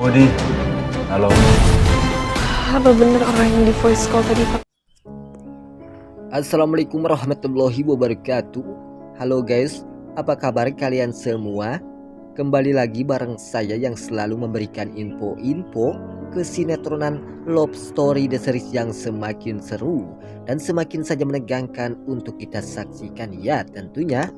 Budi, halo. Apa bener orang yang di voice call tadi, Pak? Assalamualaikum warahmatullahi wabarakatuh. Halo guys, apa kabar kalian semua? Kembali lagi bareng saya yang selalu memberikan info-info kesinetроnan Love Story The Series yang semakin seru dan semakin saja menegangkan untuk kita saksikan ya tentunya.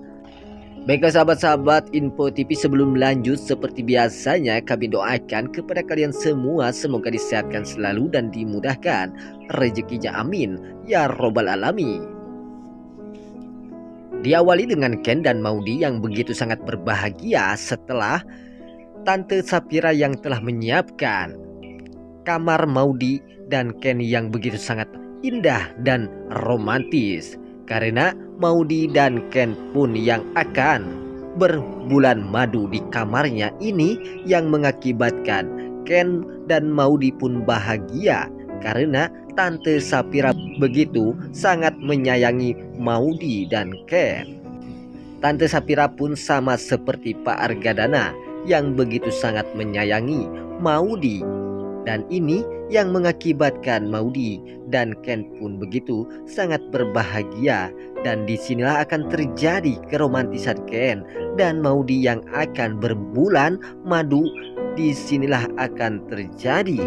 Baiklah sahabat-sahabat Info TV, sebelum lanjut seperti biasanya kami doakan kepada kalian semua semoga disehatkan selalu dan dimudahkan rezekinya, amin ya robbal alamin. Diawali dengan Ken dan Maudy yang begitu sangat berbahagia setelah Tante Sapira yang telah menyiapkan kamar Maudy dan Ken yang begitu sangat indah dan romantis. Karena Maudy dan Ken pun yang akan berbulan madu di kamarnya ini yang mengakibatkan Ken dan Maudy pun bahagia karena Tante Sapira begitu sangat menyayangi Maudy dan Ken. Tante Sapira pun sama seperti Pak Argadana yang begitu sangat menyayangi Maudy. Dan ini yang mengakibatkan Maudy dan Ken pun begitu sangat berbahagia. Dan disinilah akan terjadi keromantisan Ken dan Maudy yang akan berbulan madu. Disinilah akan terjadi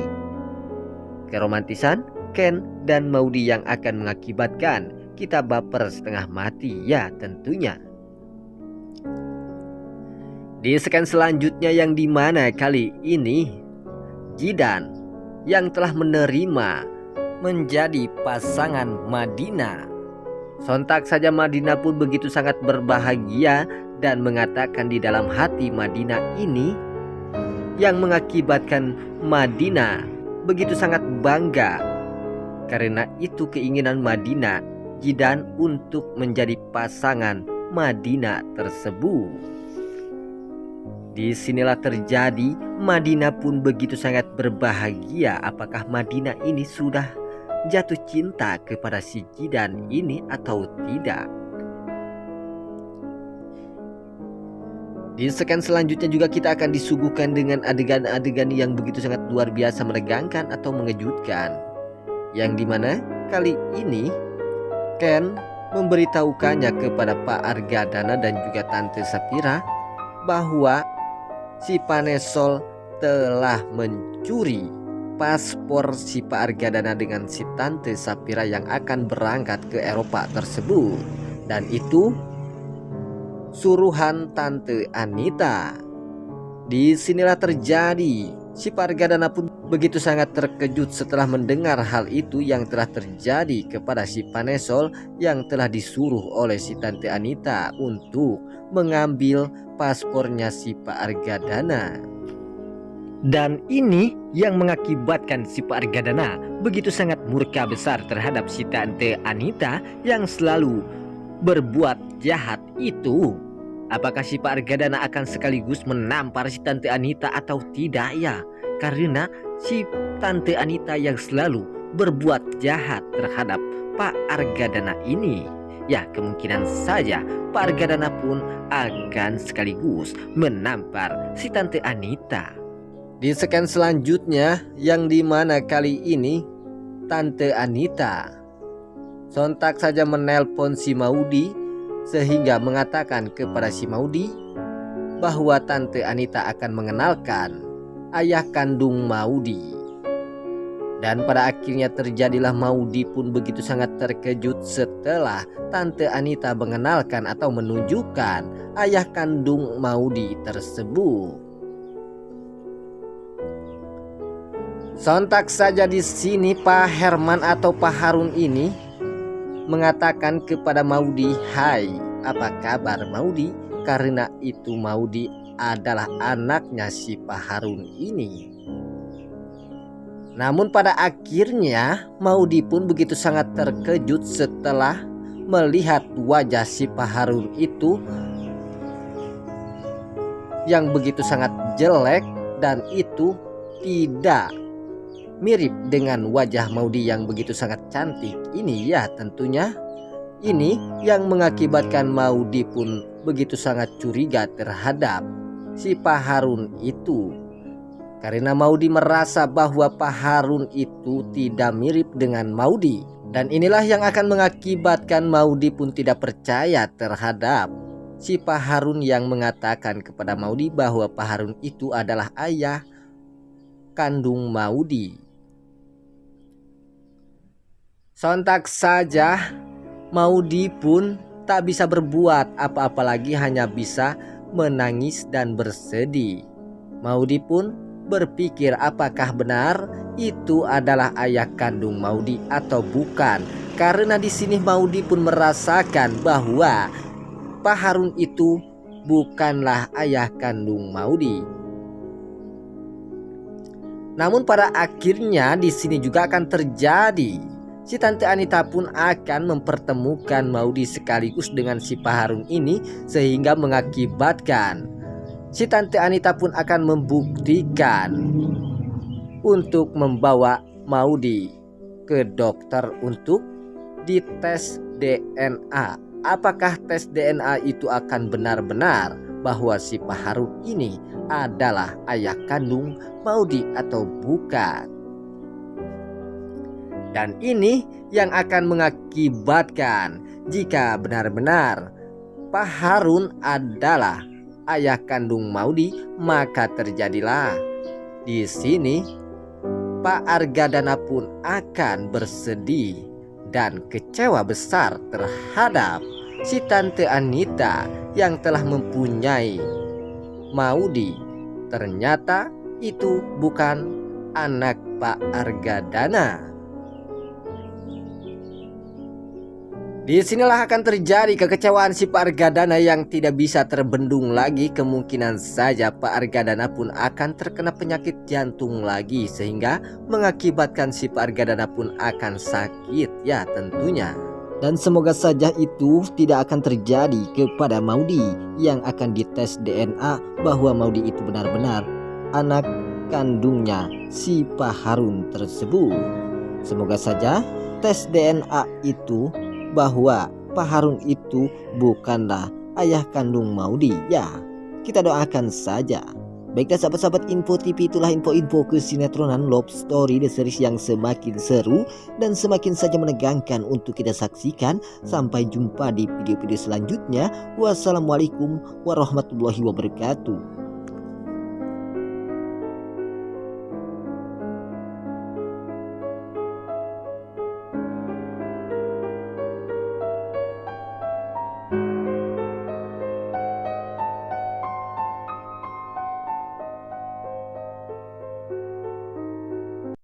keromantisan Ken dan Maudy yang akan mengakibatkan kita baper setengah mati ya tentunya. Di sekian selanjutnya yang dimana kali ini Jidan yang telah menerima menjadi pasangan Madina. Sontak saja Madina pun begitu sangat berbahagia dan mengatakan di dalam hati Madina ini yang mengakibatkan Madina begitu sangat bangga. Karena itu keinginan Madina, Jidan untuk menjadi pasangan Madina tersebut. Disinilah terjadi, Madina pun begitu sangat berbahagia. Apakah Madina ini sudah jatuh cinta kepada si Jidan ini atau tidak? Di sekian selanjutnya juga kita akan disuguhkan dengan adegan-adegan yang begitu sangat luar biasa menegangkan atau mengejutkan. Yang dimana kali ini Ken memberitahukannya kepada Pak Argadana dan juga Tante Sapira bahwa si Panesol telah mencuri paspor si Pak Argadana dengan si Tante Sapira yang akan berangkat ke Eropa tersebut. Dan itu suruhan Tante Anita. Disinilah terjadi, si Pak Argadana pun begitu sangat terkejut setelah mendengar hal itu yang telah terjadi kepada si Panesol yang telah disuruh oleh si Tante Anita untuk mengambil paspornya si Pak Argadana. Dan ini yang mengakibatkan si Pak Argadana begitu sangat murka besar terhadap si Tante Anita yang selalu berbuat jahat itu. Apakah si Pak Argadana akan sekaligus menampar si Tante Anita atau tidak ya? Karena si Tante Anita yang selalu berbuat jahat terhadap Pak Argadana ini. Ya kemungkinan saja Pak Argadana pun akan sekaligus menampar si Tante Anita. Di sekian selanjutnya yang dimana kali ini Tante Anita sontak saja menelpon si Maudy sehingga mengatakan kepada si Maudy bahwa Tante Anita akan mengenalkan ayah kandung Maudy. Dan pada akhirnya terjadilah Maudy pun begitu sangat terkejut setelah Tante Anita mengenalkan atau menunjukkan ayah kandung Maudy tersebut. Sontak saja di sini Pak Herman atau Pak Harun ini mengatakan kepada Maudy, "Hai, apa kabar Maudy?" Karena itu Maudy adalah anaknya si Pak Harun ini. Namun pada akhirnya Maudy pun begitu sangat terkejut setelah melihat wajah si Pak Harun itu yang begitu sangat jelek dan itu tidak mirip dengan wajah Maudy yang begitu sangat cantik ini ya tentunya. Ini yang mengakibatkan Maudy pun begitu sangat curiga terhadap si Pak Harun itu. karena Maudy merasa bahwa Pak Harun itu tidak mirip dengan Maudy. Dan inilah yang akan mengakibatkan Maudy pun tidak percaya terhadap si Pak Harun yang mengatakan kepada Maudy bahwa Pak Harun itu adalah ayah kandung Maudy. Sontak saja Maudy pun tak bisa berbuat apa-apa lagi, hanya bisa menangis dan bersedih. Maudy pun berpikir apakah benar itu adalah ayah kandung Maudy atau bukan. Karena di sini Maudy pun merasakan bahwa Pak Harun itu bukanlah ayah kandung Maudy. Namun pada akhirnya di sini juga akan terjadi. Si Tante Anita pun akan mempertemukan Maudy sekaligus dengan si Pak Harun ini, sehingga mengakibatkan si Tante Anita pun akan membuktikan untuk membawa Maudy ke dokter untuk dites DNA. Apakah tes DNA itu akan benar-benar bahwa si Pak Harun ini adalah ayah kandung Maudy atau bukan? Dan ini yang akan mengakibatkan jika benar-benar Pak Harun adalah ayah kandung Maudy, maka terjadilah di sini Pak Argadana pun akan bersedih dan kecewa besar terhadap si Tante Anita yang telah mempunyai Maudy. Ternyata itu bukan anak Pak Argadana. Disinilah akan terjadi kekecewaan si Pak Argadana yang tidak bisa terbendung lagi. Kemungkinan saja Pak Argadana pun akan terkena penyakit jantung lagi, sehingga mengakibatkan si Pak Argadana pun akan sakit ya tentunya. Dan semoga saja itu tidak akan terjadi kepada Maudy yang akan dites DNA bahwa Maudy itu benar-benar anak kandungnya si Pak Harun tersebut. Semoga saja tes DNA itu bahwa Pak Harun itu bukanlah ayah kandung Maudy ya. Kita doakan saja. Baiklah sahabat-sahabat Info TV, itulah info-info kesinetronan Love Story, the series yang semakin seru dan semakin saja menegangkan untuk kita saksikan. Sampai jumpa di video-video selanjutnya. Wassalamualaikum warahmatullahi wabarakatuh.